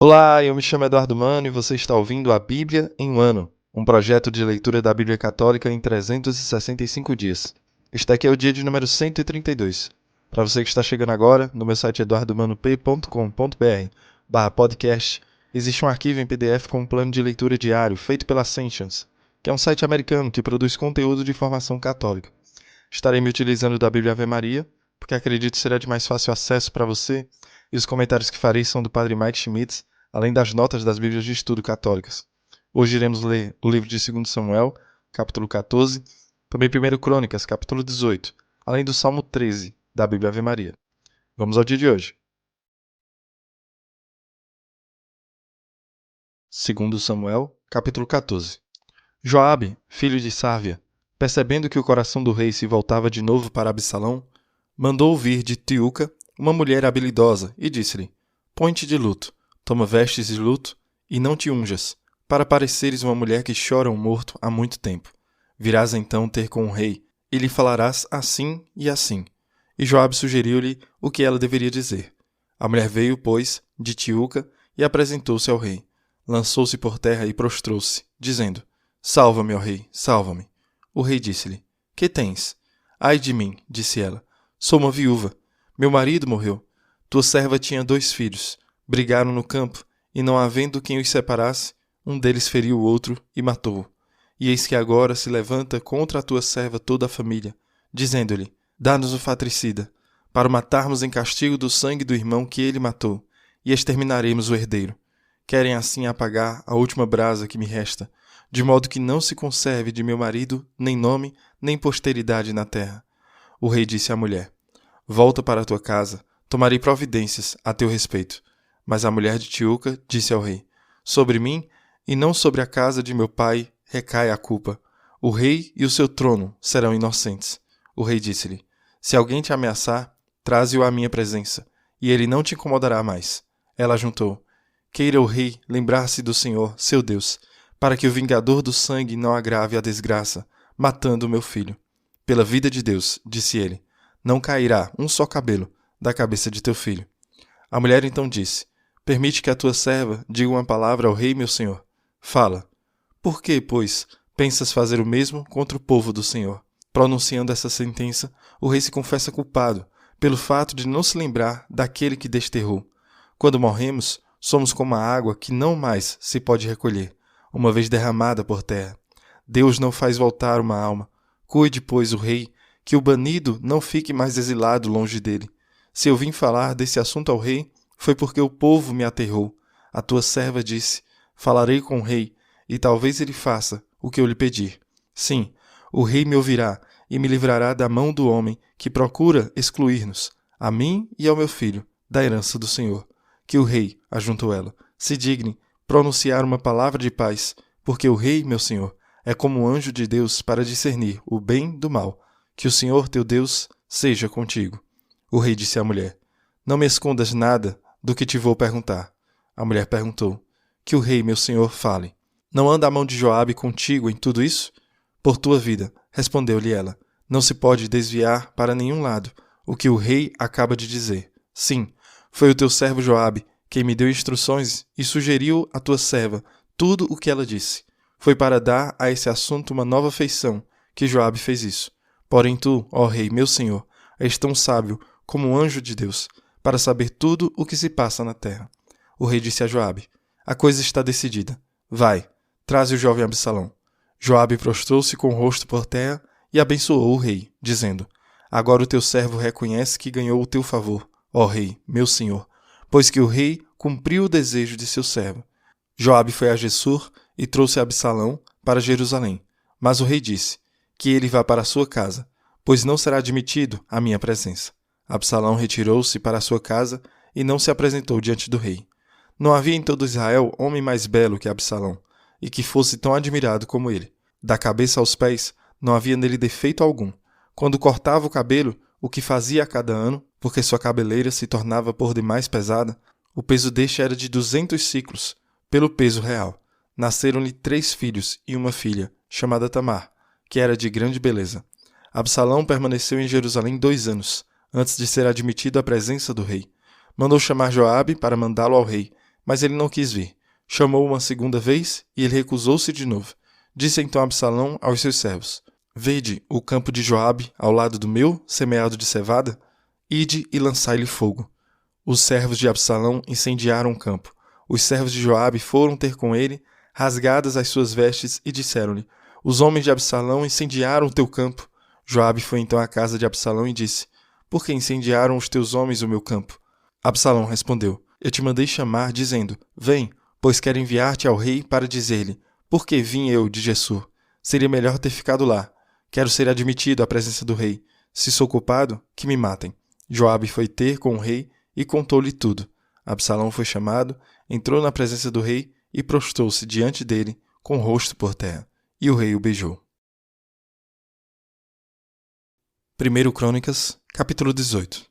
Olá, eu me chamo Eduardo Mano e você está ouvindo a Bíblia em um ano, um projeto de leitura da Bíblia Católica em 365 dias. Este aqui é o dia de número 132. Para você que está chegando agora, no meu site eduardomano.p.com.br/podcast, existe um arquivo em PDF com um plano de leitura diário feito pela Ascensions, que é um site americano que produz conteúdo de formação católica. Estarei me utilizando da Bíblia Ave Maria, porque acredito que será de mais fácil acesso para você, e os comentários que farei são do Padre Mike Schmitz, além das notas das Bíblias de Estudo católicas. Hoje iremos ler o livro de 2 Samuel, capítulo 14, também 1 Crônicas, capítulo 18, além do Salmo 13, da Bíblia Ave Maria. Vamos ao dia de hoje. 2 Samuel, capítulo 14. Joabe, filho de Sárvia, percebendo que o coração do rei se voltava de novo para Absalão, mandou vir de Tiúca uma mulher habilidosa e disse-lhe: Põe-te de luto, toma vestes de luto e não te unjas, para pareceres uma mulher que chora um morto há muito tempo. Virás então ter com o rei, e lhe falarás assim e assim. E Joabe sugeriu-lhe o que ela deveria dizer. A mulher veio, pois, de Tiúca e apresentou-se ao rei. Lançou-se por terra e prostrou-se, dizendo: Salva-me, ó rei, salva-me. O rei disse-lhe: Que tens? Ai de mim, disse ela, sou uma viúva. Meu marido morreu. Tua serva tinha 2 filhos. Brigaram no campo, e não havendo quem os separasse, um deles feriu o outro e matou-o. E eis que agora se levanta contra a tua serva toda a família, dizendo-lhe: Dá-nos o fratricida, para o matarmos em castigo do sangue do irmão que ele matou, e exterminaremos o herdeiro. Querem assim apagar a última brasa que me resta, de modo que não se conserve de meu marido nem nome, nem posteridade na terra. O rei disse à mulher: Volta para a tua casa, tomarei providências a teu respeito. Mas a mulher de Tiúca disse ao rei: Sobre mim, e não sobre a casa de meu pai, recai a culpa. O rei e o seu trono serão inocentes. O rei disse-lhe: Se alguém te ameaçar, traze-o à minha presença, e ele não te incomodará mais. Ela juntou: Queira o rei lembrar-se do Senhor, seu Deus, para que o vingador do sangue não agrave a desgraça, matando o meu filho. Pela vida de Deus, disse ele, não cairá um só cabelo da cabeça de teu filho. A mulher então disse: Permite que a tua serva diga uma palavra ao rei, meu senhor. Fala. Por que, pois, pensas fazer o mesmo contra o povo do Senhor? Pronunciando essa sentença, o rei se confessa culpado, pelo fato de não se lembrar daquele que desterrou. Quando morremos, somos como a água que não mais se pode recolher, uma vez derramada por terra. Deus não faz voltar uma alma. Cuide, pois, o rei, que o banido não fique mais exilado longe dele. Se eu vim falar desse assunto ao rei, foi porque o povo me aterrou. A tua serva disse: Falarei com o rei, e talvez ele faça o que eu lhe pedir. Sim, o rei me ouvirá e me livrará da mão do homem que procura excluir-nos, a mim e ao meu filho, da herança do Senhor. Que o rei, ajuntou ela, se digne pronunciar uma palavra de paz, porque o rei, meu senhor, é como um anjo de Deus para discernir o bem do mal. Que o Senhor teu Deus seja contigo. O rei disse à mulher: Não me escondas nada do que te vou perguntar. A mulher perguntou: Que o rei, meu senhor, fale. Não anda a mão de Joabe contigo em tudo isso? Por tua vida, respondeu-lhe ela, não se pode desviar para nenhum lado o que o rei acaba de dizer. Sim, foi o teu servo Joabe quem me deu instruções e sugeriu à tua serva tudo o que ela disse. Foi para dar a esse assunto uma nova feição que Joabe fez isso. Porém tu, ó rei, meu senhor, és tão sábio como um anjo de Deus, para saber tudo o que se passa na terra. O rei disse a Joabe: A coisa está decidida. Vai, traze o jovem Absalão. Joabe prostrou-se com o rosto por terra e abençoou o rei, dizendo: Agora o teu servo reconhece que ganhou o teu favor, ó rei, meu senhor, pois que o rei cumpriu o desejo de seu servo. Joabe foi a Gessur e trouxe Absalão para Jerusalém. Mas o rei disse: Que ele vá para a sua casa, pois não será admitido à minha presença. Absalão retirou-se para a sua casa e não se apresentou diante do rei. Não havia em todo Israel homem mais belo que Absalão, e que fosse tão admirado como ele. Da cabeça aos pés, não havia nele defeito algum. Quando cortava o cabelo, o que fazia a cada ano, porque sua cabeleira se tornava por demais pesada, o peso deste era de 200 siclos, pelo peso real. Nasceram-lhe 3 filhos e uma filha, chamada Tamar, que era de grande beleza. Absalão permaneceu em Jerusalém 2 anos, antes de ser admitido à presença do rei. Mandou chamar Joabe para mandá-lo ao rei, mas ele não quis vir. Chamou uma segunda vez, e ele recusou-se de novo. Disse então Absalão aos seus servos: Vede o campo de Joabe ao lado do meu, semeado de cevada? Ide e lançai-lhe fogo. Os servos de Absalão incendiaram o campo. Os servos de Joabe foram ter com ele, rasgadas as suas vestes, e disseram-lhe: Os homens de Absalão incendiaram o teu campo. Joabe foi então à casa de Absalão e disse: Por que incendiaram os teus homens o meu campo? Absalão respondeu: Eu te mandei chamar, dizendo: Vem, pois quero enviar-te ao rei para dizer-lhe: Por que vim eu de Gessur? Seria melhor ter ficado lá. Quero ser admitido à presença do rei. Se sou culpado, que me matem. Joabe foi ter com o rei e contou-lhe tudo. Absalão foi chamado, entrou na presença do rei e prostrou-se diante dele, com o rosto por terra. E o rei o beijou. 1 Crônicas, capítulo 18.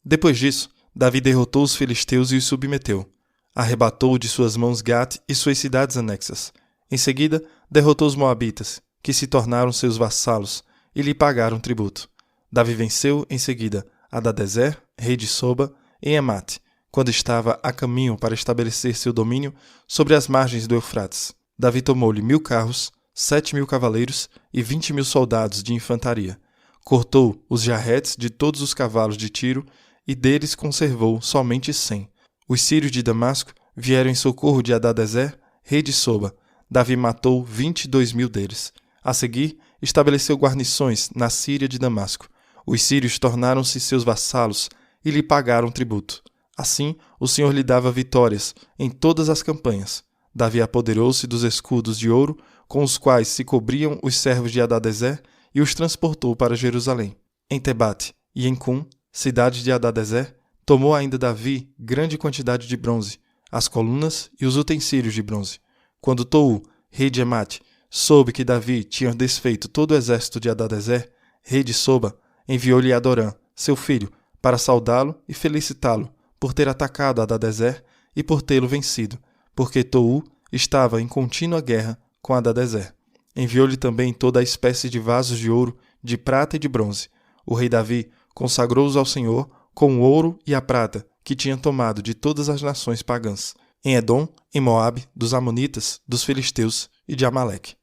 Depois disso, Davi derrotou os filisteus e os submeteu. Arrebatou de suas mãos Gate e suas cidades anexas. Em seguida, derrotou os moabitas, que se tornaram seus vassalos, e lhe pagaram tributo. Davi venceu, em seguida, Hadadezer, rei de Soba, em Emate, quando estava a caminho para estabelecer seu domínio sobre as margens do Eufrates. Davi tomou-lhe 1.000 carros, 7.000 cavaleiros e 20.000 soldados de infantaria. Cortou os jarretes de todos os cavalos de Tiro e deles conservou somente 100. Os sírios de Damasco vieram em socorro de Hadadezer, rei de Soba. Davi matou 22.000 deles. A seguir, estabeleceu guarnições na Síria de Damasco. Os sírios tornaram-se seus vassalos e lhe pagaram tributo. Assim, o Senhor lhe dava vitórias em todas as campanhas. Davi apoderou-se dos escudos de ouro com os quais se cobriam os servos de Hadadezer e os transportou para Jerusalém. Em Tebate e em Cum, cidades de Hadadezer, tomou ainda Davi grande quantidade de bronze, as colunas e os utensílios de bronze. Quando Tou, rei de Emate, soube que Davi tinha desfeito todo o exército de Hadadezer, rei de Soba, enviou-lhe Adorã, seu filho, para saudá-lo e felicitá-lo por ter atacado Hadadezer e por tê-lo vencido, porque Tou estava em contínua guerra com Hadadezer. Enviou-lhe também toda a espécie de vasos de ouro, de prata e de bronze. O rei Davi consagrou-os ao Senhor com o ouro e a prata que tinha tomado de todas as nações pagãs, em Edom, em Moabe, dos Amonitas, dos Filisteus e de Amaleque.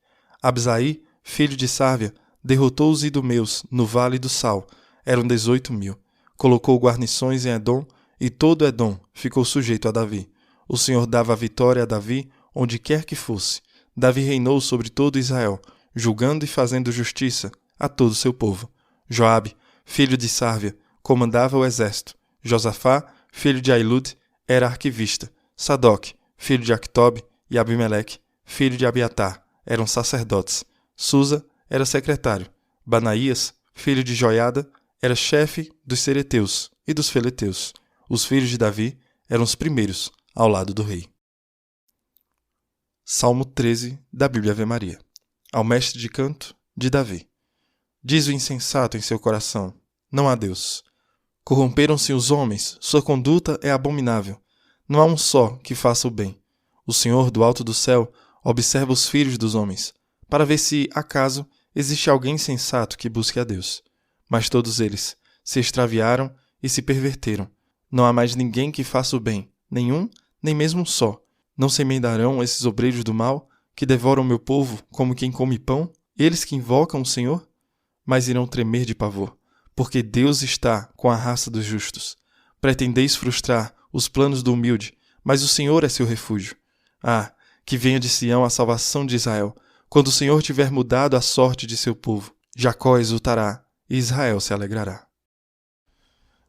Abisai, filho de Sárvia, derrotou os idumeus no Vale do Sal, eram 18.000. Colocou guarnições em Edom, e todo Edom ficou sujeito a Davi. O Senhor dava a vitória a Davi onde quer que fosse. Davi reinou sobre todo Israel, julgando e fazendo justiça a todo o seu povo. Joabe, filho de Sárvia, comandava o exército. Josafá, filho de Ailud, era arquivista. Sadoc, filho de Actobe, e Abimeleque, filho de Abiatar, eram sacerdotes. Susa era secretário. Banaías, filho de Joiada, era chefe dos cereteus e dos feleteus. Os filhos de Davi eram os primeiros ao lado do rei. Salmo 13 da Bíblia Ave Maria. Ao mestre de canto, de Davi. Diz o insensato em seu coração: não há Deus. Corromperam-se os homens, sua conduta é abominável. Não há um só que faça o bem. O Senhor do alto do céu observa os filhos dos homens, para ver se, acaso, existe alguém sensato que busque a Deus. Mas todos eles se extraviaram e se perverteram. Não há mais ninguém que faça o bem, nenhum, nem mesmo um só. Não se emendarão esses obreiros do mal, que devoram meu povo como quem come pão, eles que invocam o Senhor? Mas irão tremer de pavor, porque Deus está com a raça dos justos. Pretendeis frustrar os planos do humilde, mas o Senhor é seu refúgio. Ah, que venha de Sião a salvação de Israel, quando o Senhor tiver mudado a sorte de seu povo. Jacó exultará e Israel se alegrará.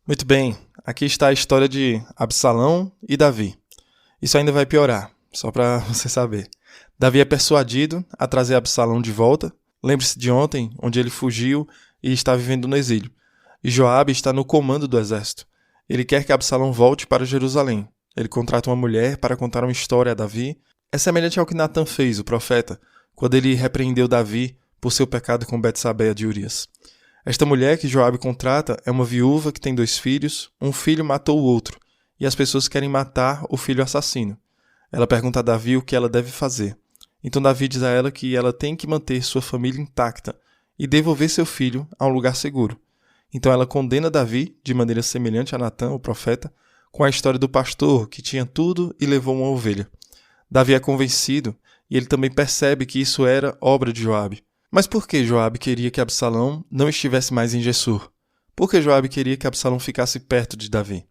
Muito bem, aqui está a história de Absalão e Davi. Isso ainda vai piorar, só para você saber. Davi é persuadido a trazer Absalão de volta. Lembre-se de ontem, onde ele fugiu e está vivendo no exílio. E Joabe está no comando do exército. Ele quer que Absalão volte para Jerusalém. Ele contrata uma mulher para contar uma história a Davi. É semelhante ao que Natan fez, o profeta, quando ele repreendeu Davi por seu pecado com Betsabeia de Urias. Esta mulher que Joabe contrata é uma viúva que tem 2 filhos, um filho matou o outro, e as pessoas querem matar o filho assassino. Ela pergunta a Davi o que ela deve fazer. Então Davi diz a ela que ela tem que manter sua família intacta e devolver seu filho a um lugar seguro. Então ela condena Davi, de maneira semelhante a Natan, o profeta, com a história do pastor que tinha tudo e levou uma ovelha. Davi é convencido e ele também percebe que isso era obra de Joabe. Mas por que Joabe queria que Absalão não estivesse mais em Gessur? Por que Joabe queria que Absalão ficasse perto de Davi?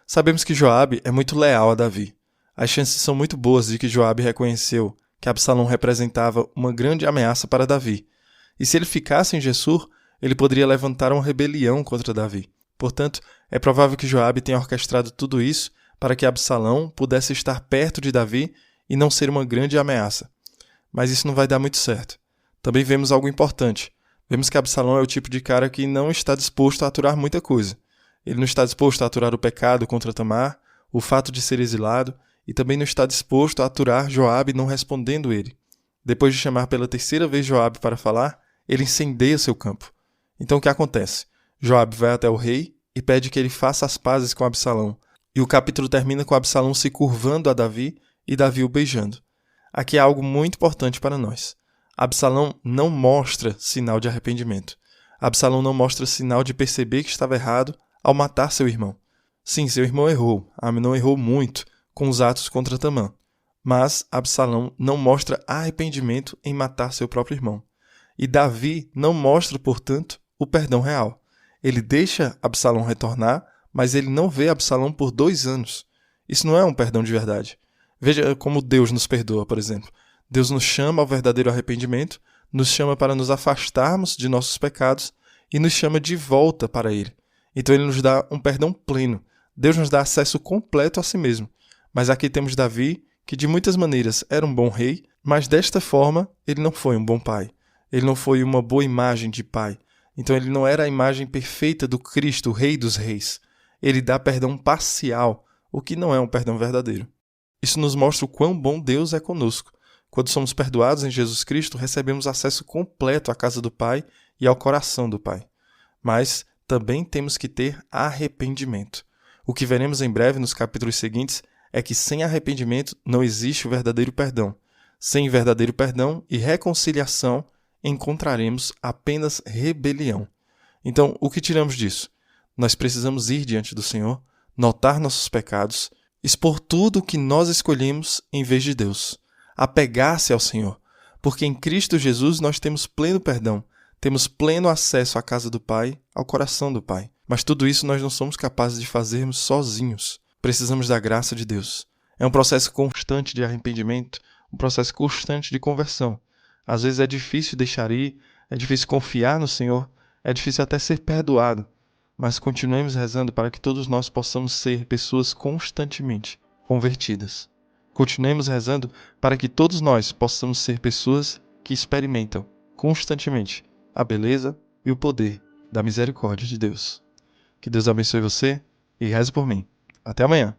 Sabemos que Joabe é muito leal a Davi. As chances são muito boas de que Joabe reconheceu que Absalão representava uma grande ameaça para Davi. E se ele ficasse em Gessur, ele poderia levantar uma rebelião contra Davi. Portanto, é provável que Joabe tenha orquestrado tudo isso para que Absalão pudesse estar perto de Davi e não ser uma grande ameaça. Mas isso não vai dar muito certo. Também vemos algo importante. Vemos que Absalão é o tipo de cara que não está disposto a aturar muita coisa. Ele não está disposto a aturar o pecado contra Tamar, o fato de ser exilado, e também não está disposto a aturar Joabe não respondendo ele. Depois de chamar pela terceira vez Joabe para falar, ele incendeia seu campo. Então o que acontece? Joabe vai até o rei e pede que ele faça as pazes com Absalão. E o capítulo termina com Absalão se curvando a Davi e Davi o beijando. Aqui há algo muito importante para nós. Absalão não mostra sinal de arrependimento. Absalão não mostra sinal de perceber que estava errado ao matar seu irmão. Sim, seu irmão errou. Amnon errou muito com os atos contra Tamar. Mas Absalão não mostra arrependimento em matar seu próprio irmão. E Davi não mostra, portanto, o perdão real. Ele deixa Absalão retornar, mas ele não vê Absalão por 2 anos. Isso não é um perdão de verdade. Veja como Deus nos perdoa, por exemplo. Deus nos chama ao verdadeiro arrependimento, nos chama para nos afastarmos de nossos pecados e nos chama de volta para Ele. Então Ele nos dá um perdão pleno. Deus nos dá acesso completo a si mesmo. Mas aqui temos Davi, que de muitas maneiras era um bom rei, mas desta forma ele não foi um bom pai. Ele não foi uma boa imagem de pai. Então ele não era a imagem perfeita do Cristo, o Rei dos Reis. Ele dá perdão parcial, o que não é um perdão verdadeiro. Isso nos mostra o quão bom Deus é conosco. Quando somos perdoados em Jesus Cristo, recebemos acesso completo à casa do Pai e ao coração do Pai. Mas também temos que ter arrependimento. O que veremos em breve nos capítulos seguintes é que sem arrependimento não existe o verdadeiro perdão. Sem verdadeiro perdão e reconciliação, encontraremos apenas rebelião. Então, o que tiramos disso? Nós precisamos ir diante do Senhor, notar nossos pecados, expor tudo o que nós escolhemos em vez de Deus. Apegar-se ao Senhor, porque em Cristo Jesus nós temos pleno perdão, temos pleno acesso à casa do Pai, ao coração do Pai. Mas tudo isso nós não somos capazes de fazermos sozinhos. Precisamos da graça de Deus. É um processo constante de arrependimento, um processo constante de conversão. Às vezes é difícil deixar ir, é difícil confiar no Senhor, é difícil até ser perdoado. Mas continuemos rezando para que todos nós possamos ser pessoas constantemente convertidas. Continuemos rezando para que todos nós possamos ser pessoas que experimentam constantemente a beleza e o poder da misericórdia de Deus. Que Deus abençoe você e reze por mim. Até amanhã.